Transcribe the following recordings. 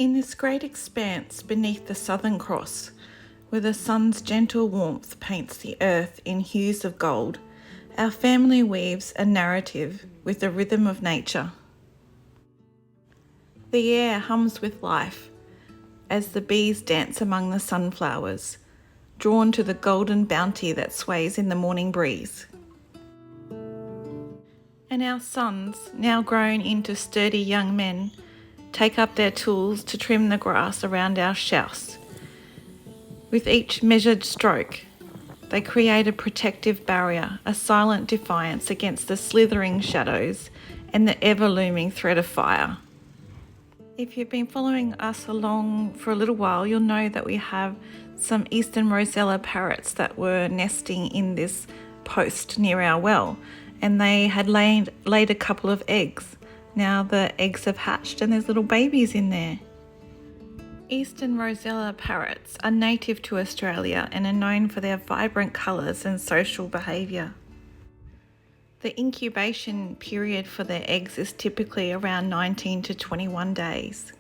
In this great expanse beneath the Southern Cross, where the sun's gentle warmth paints the earth in hues of gold, our family weaves a narrative with the rhythm of nature. The air hums with life as the bees dance among the sunflowers, drawn to the golden bounty that sways in the morning breeze. And our sons, now grown into sturdy young men, take up their tools to trim the grass around our house. With each measured stroke, they create a protective barrier, a silent defiance against the slithering shadows and the ever-looming threat of fire. If you've been following us along for a little while, you'll know that we have some eastern rosella parrots that were nesting in this post near our well, and they had laid a couple of eggs. Now the eggs have hatched and there's little babies in there. Eastern rosella parrots are native to Australia and are known for their vibrant colours and social behaviour. The incubation period for their eggs is typically around 19 to 21 days.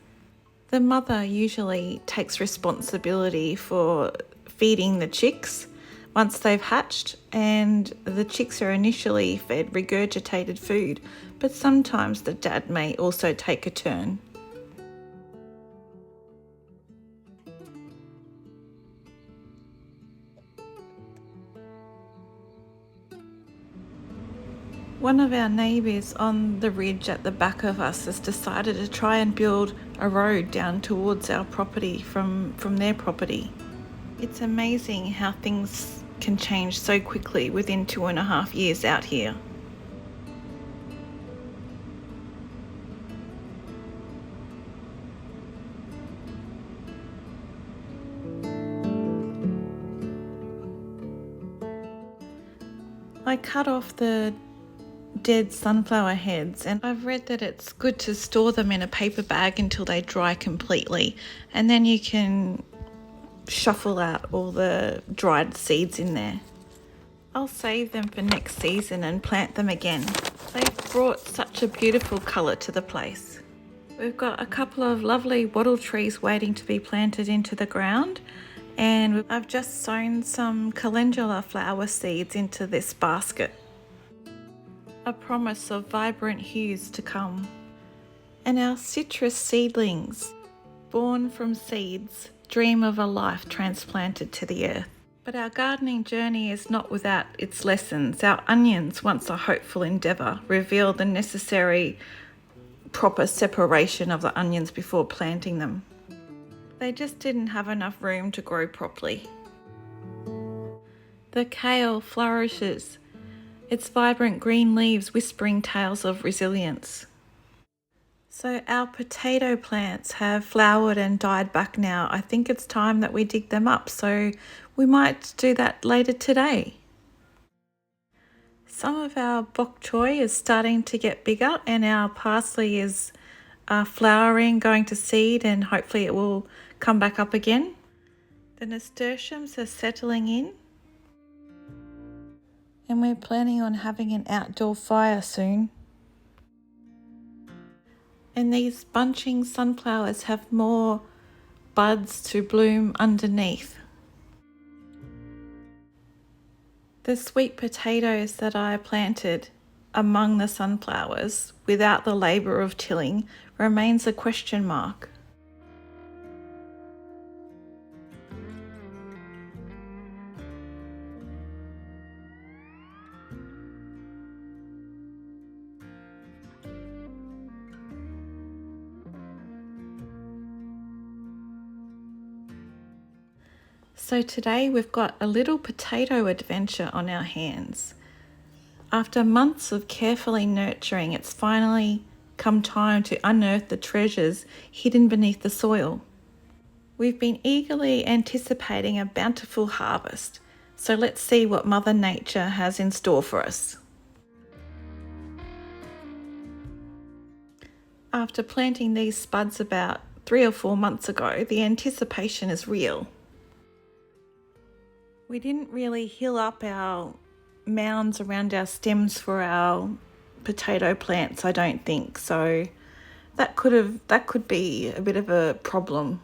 The mother usually takes responsibility for feeding the chicks once they've hatched, and the chicks are initially fed regurgitated food, but sometimes the dad may also take a turn. One of our neighbours on the ridge at the back of us has decided to try and build a road down towards our property from their property. It's amazing how things can change so quickly within 2.5 years out here. I cut off the dead sunflower heads, and I've read that it's good to store them in a paper bag until they dry completely, and then you can shuffle out all the dried seeds in there. I'll save them for next season and plant them again. They've brought such a beautiful colour to the place. We've got a couple of lovely wattle trees waiting to be planted into the ground, and I've just sown some calendula flower seeds into this basket. A promise of vibrant hues to come. And our citrus seedlings, born from seeds, dream of a life transplanted to the earth. But our gardening journey is not without its lessons. Our onions, once a hopeful endeavour, revealed the necessary proper separation of the onions before planting them. They just didn't have enough room to grow properly. The kale flourishes, its vibrant green leaves whispering tales of resilience. So our potato plants have flowered and died back now. I think it's time that we dig them up, so we might do that later today. Some of our bok choy is starting to get bigger, and our parsley is flowering, going to seed, and hopefully it will come back up again. The nasturtiums are settling in, and we're planning on having an outdoor fire soon. And these bunching sunflowers have more buds to bloom underneath. The sweet potatoes that I planted among the sunflowers without the labour of tilling remains a question mark. So today we've got a little potato adventure on our hands. After months of carefully nurturing, it's finally come time to unearth the treasures hidden beneath the soil. We've been eagerly anticipating a bountiful harvest, so let's see what Mother Nature has in store for us. After planting these spuds about 3 or 4 months ago, the anticipation is real. We didn't really hill up our mounds around our stems for our potato plants, I don't think. So that could be a bit of a problem.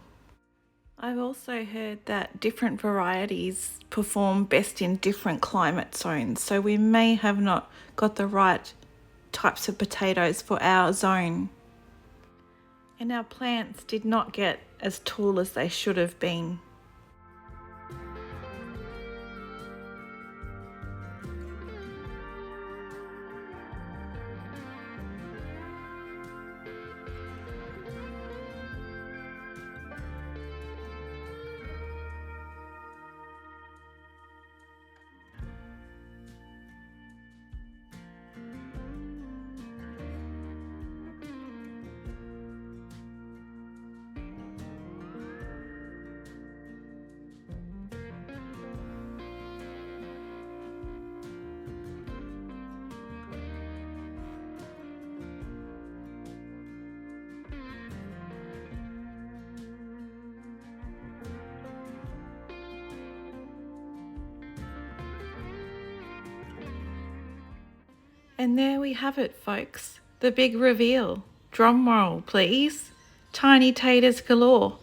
I've also heard that different varieties perform best in different climate zones, so we may have not got the right types of potatoes for our zone. And our plants did not get as tall as they should have been. And there we have it, folks. The big reveal. Drum roll, please. Tiny taters galore.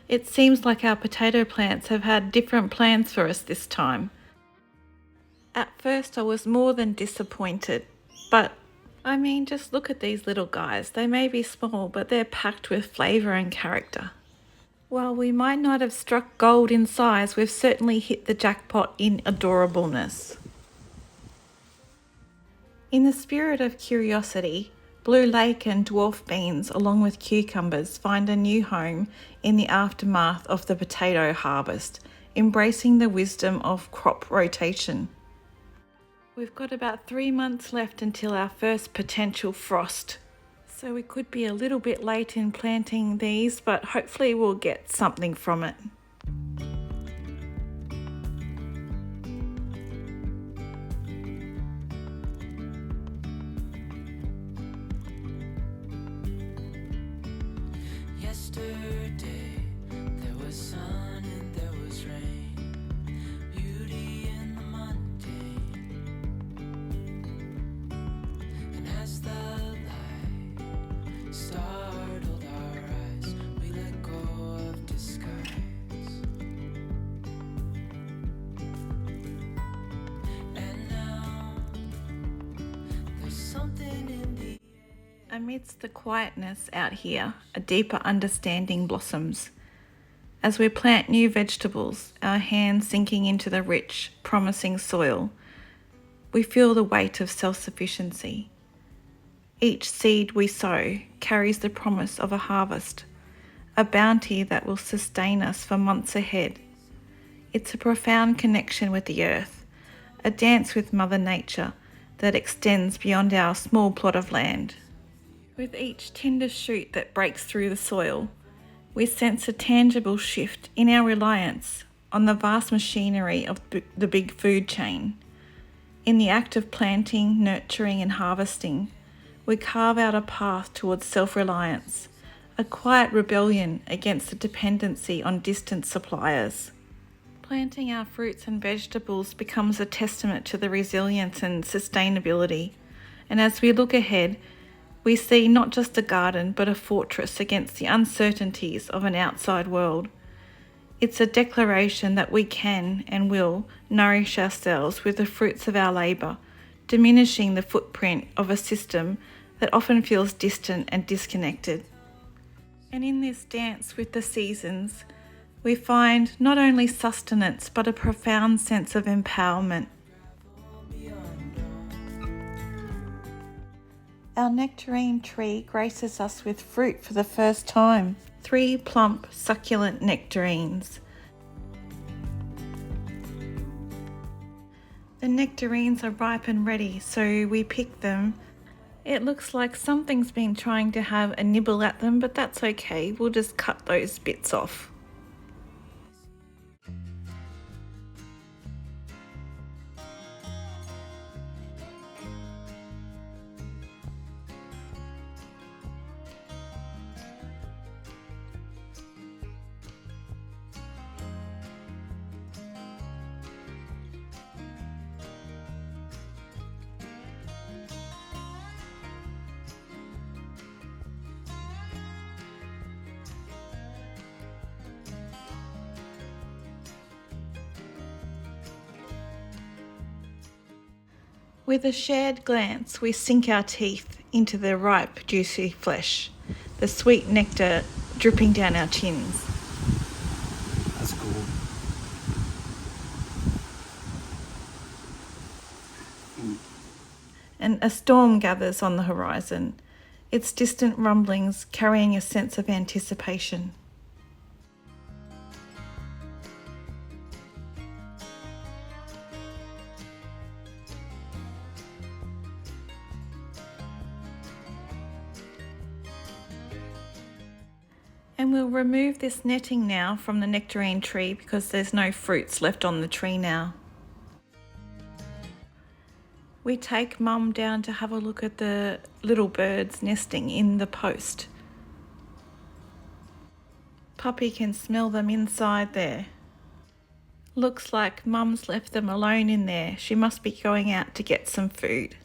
It seems like our potato plants have had different plans for us this time. At first I was more than disappointed, but I mean, just look at these little guys. They may be small, but they're packed with flavour and character. While we might not have struck gold in size, we've certainly hit the jackpot in adorableness. In the spirit of curiosity, blue lake and dwarf beans, along with cucumbers, find a new home in the aftermath of the potato harvest, embracing the wisdom of crop rotation. We've got about 3 months left until our first potential frost, so we could be a little bit late in planting these, but hopefully we'll get something from it. Yesterday there was sun and there was rain, beauty in the mundane. And as the light startled our eyes, we let go of disguise. And now there's something in the Amidst the quietness out here, a deeper understanding blossoms. As we plant new vegetables, our hands sinking into the rich, promising soil, we feel the weight of self-sufficiency. Each seed we sow carries the promise of a harvest, a bounty that will sustain us for months ahead. It's a profound connection with the earth, a dance with Mother Nature that extends beyond our small plot of land. With each tender shoot that breaks through the soil, we sense a tangible shift in our reliance on the vast machinery of the big food chain. In the act of planting, nurturing and harvesting, we carve out a path towards self-reliance, a quiet rebellion against the dependency on distant suppliers. Planting our fruits and vegetables becomes a testament to the resilience and sustainability, and as we look ahead, we see not just a garden but a fortress against the uncertainties of an outside world. It's a declaration that we can and will nourish ourselves with the fruits of our labour, diminishing the footprint of a system that often feels distant and disconnected. And in this dance with the seasons, we find not only sustenance but a profound sense of empowerment. Our nectarine tree graces us with fruit for the first time. 3 plump, succulent nectarines. The nectarines are ripe and ready, so we pick them. It looks like something's been trying to have a nibble at them, but that's okay. We'll just cut those bits off. With a shared glance, we sink our teeth into the ripe, juicy flesh, the sweet nectar dripping down our chins. That's cool. And a storm gathers on the horizon, its distant rumblings carrying a sense of anticipation. And we'll remove this netting now from the nectarine tree because there's no fruits left on the tree now. We take Mum down to have a look at the little birds nesting in the post. Puppy can smell them inside there. Looks like Mum's left them alone in there. She must be going out to get some food.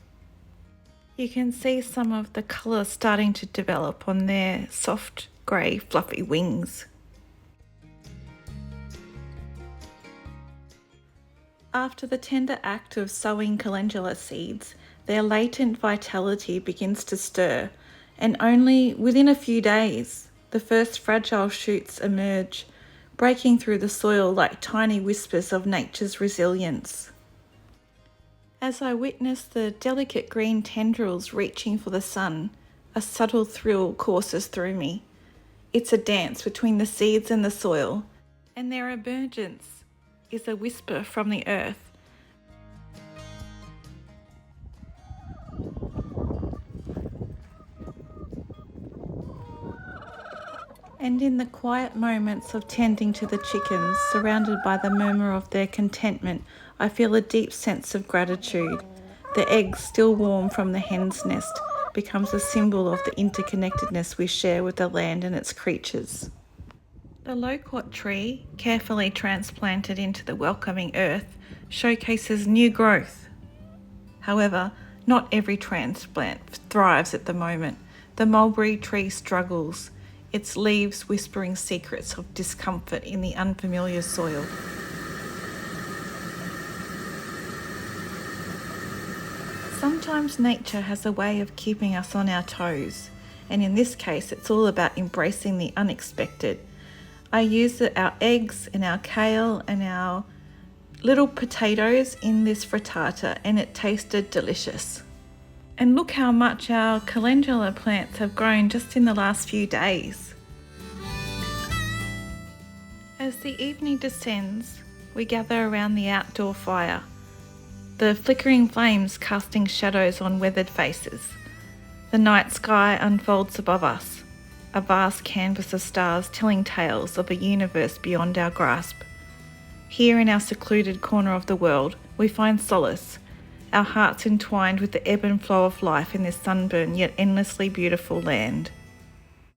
You can see some of the colour starting to develop on their soft grey fluffy wings. After the tender act of sowing calendula seeds, their latent vitality begins to stir, and only within a few days, the first fragile shoots emerge, breaking through the soil like tiny whispers of nature's resilience. As I witness the delicate green tendrils reaching for the sun, a subtle thrill courses through me. It's a dance between the seeds and the soil, and their emergence is a whisper from the earth. And in the quiet moments of tending to the chickens, surrounded by the murmur of their contentment, I feel a deep sense of gratitude. The eggs, still warm from the hen's nest, becomes a symbol of the interconnectedness we share with the land and its creatures. The loquat tree, carefully transplanted into the welcoming earth, showcases new growth. However, not every transplant thrives at the moment. The mulberry tree struggles, its leaves whispering secrets of discomfort in the unfamiliar soil. Sometimes nature has a way of keeping us on our toes, and in this case it's all about embracing the unexpected. I used our eggs and our kale and our little potatoes in this frittata, and it tasted delicious. And look how much our calendula plants have grown just in the last few days. As the evening descends, we gather around the outdoor fire, the flickering flames casting shadows on weathered faces. The night sky unfolds above us, a vast canvas of stars telling tales of a universe beyond our grasp. Here in our secluded corner of the world, we find solace, our hearts entwined with the ebb and flow of life in this sunburned yet endlessly beautiful land.